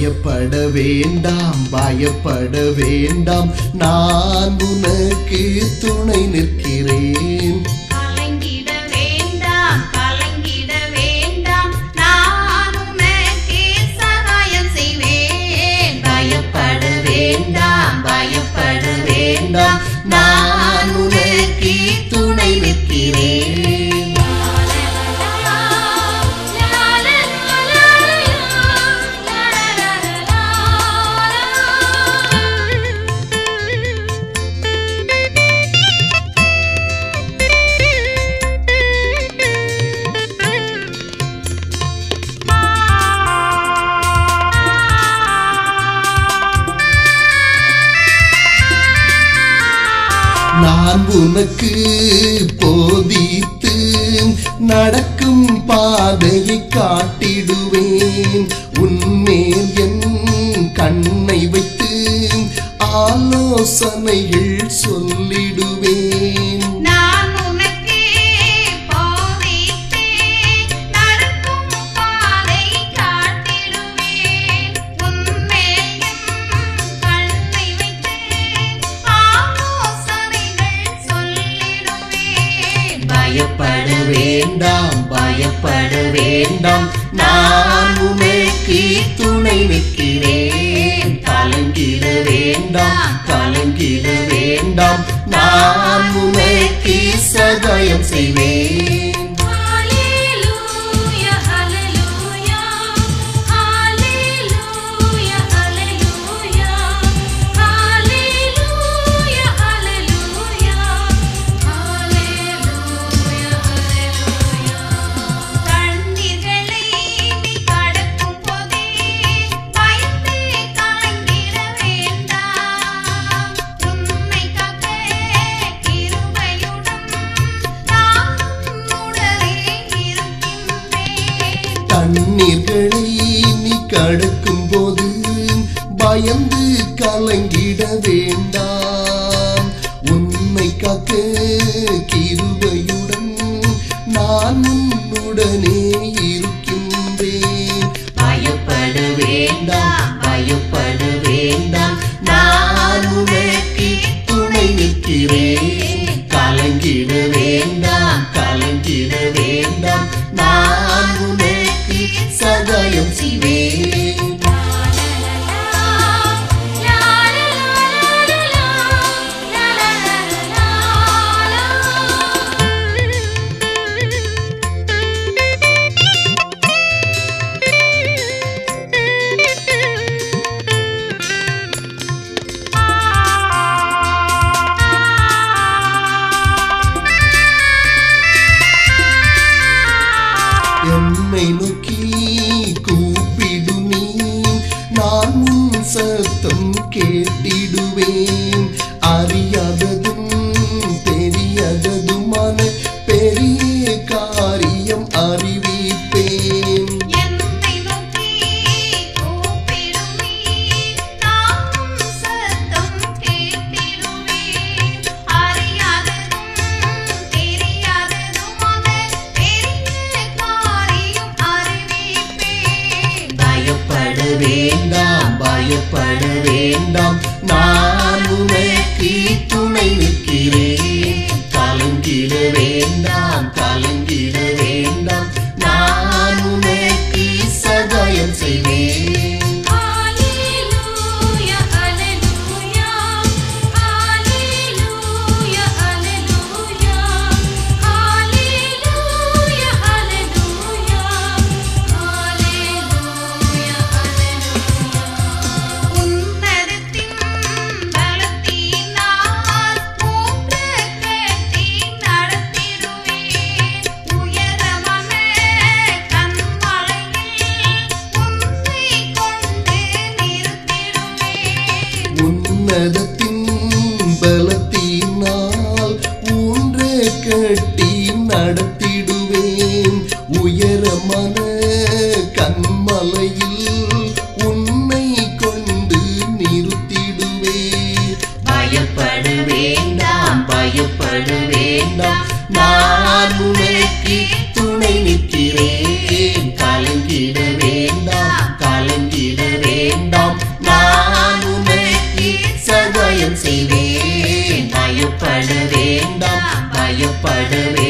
பயப்பட வேண்டாம் பயப்பட வேண்டாம் நான் உனக்கு துணை நிற்கிறேன் கலங்கிட வேண்டாம் நான் உனக்கு சகாயம் செய்வேன் பயப்பட வேண்டாம் நான் உனக்கு துணை நிற்கிறேன் நான் உனக்கு போதித்து நடக்கும் பாதையை காட்டிடுவேன் உன்மேல் என் கண்ணை வைத்து ஆலோசனைகள் சொல்லிடுவேன் நான் உனக்கு போதித்து நடக்கும் பாதையை காட்டிடுவேன் உன்மேல் என் கண்ணை வைத்து ஆலோசனைகள் சொல்லிடுவேன் பயப்பட வேண்டாம் நான் உனக்கு துணை நிற்கிறேன் கலங்கிட வேண்டாம் நான் உனக்கு சகாயம் செய்வேன் ஹல்லேலூயா ஹல்லேலூயா ஹல்லேலூயா ஹல்லேலூயா ஹல்லேலூயா ஹல்லேலூயா ஹல்லேலூயா கண்ணீர்களை நீ கடக்கும் போதே பயந்து கலங்கிட வேண்டாம் உன்னை காக்க கிருபையுடன் நான் உன்னுடனே இருக்கின்றேன் தண்ணீர்களை நீ கடக்கும் போது பயந்து கலங்கிட வேண்டாம் உன்னை காக்க கிருபையுடன் நான் உன்னுடனே இருக்கின்றேன் பயப்பட வேண்டாம் நான் உனக்கு துணை நிற்கிறேன் கலங்கிட வேண்டாம் நான் உனக்கு சகாயம் செய்வேன் என்னை நோக்கி கூப்பிடு நீ நான் உன் சத்தம் கேட்டிடுவேன் அறியாததும் தெரியாததுமான பெரிய காரியம் அறிவிப்பேன் என்னை நோக்கி கூப்பிடும் நீ நான் உன் சத்தம் கேட்டிடுவேன் அறியாததும் தெரியாததுமான பெரிய காரியம் அறிவிப்பேன் பயப்பட வேண்டாம் நான் உனக்கு துணை நிற்கிறேன் கலங்கிட வேண்டாம் நான் உனக்கு சகாயம் செய்வேன் ஹல்லேலூயா ஹல்லேலூயா ஹல்லேலூயா ஹல்லேலூயா ஹல்லேலூயா ஹல்லேலூயா ஹல்லேலூயா உன்னதத்தின் பலத்தினால் ஊற்று கட்டி நடத்திடுவேன் உயரமான கன்மலையில் உன்னை கொண்டு நிறுத்திடுவேன் உன்னதத்தின் பலத்தினால் ஊன்று கட்டி நடத்திடுவேன் உயரமான கன்மலையில் உன்னை கொண்டு நிறுத்திடுவேன் பயப்பட வேண்டாம் நான் உனக்கு துணை நிற்கிறேன் கலங்கிட வேண்டாம் வேண்டாம் பயப்பட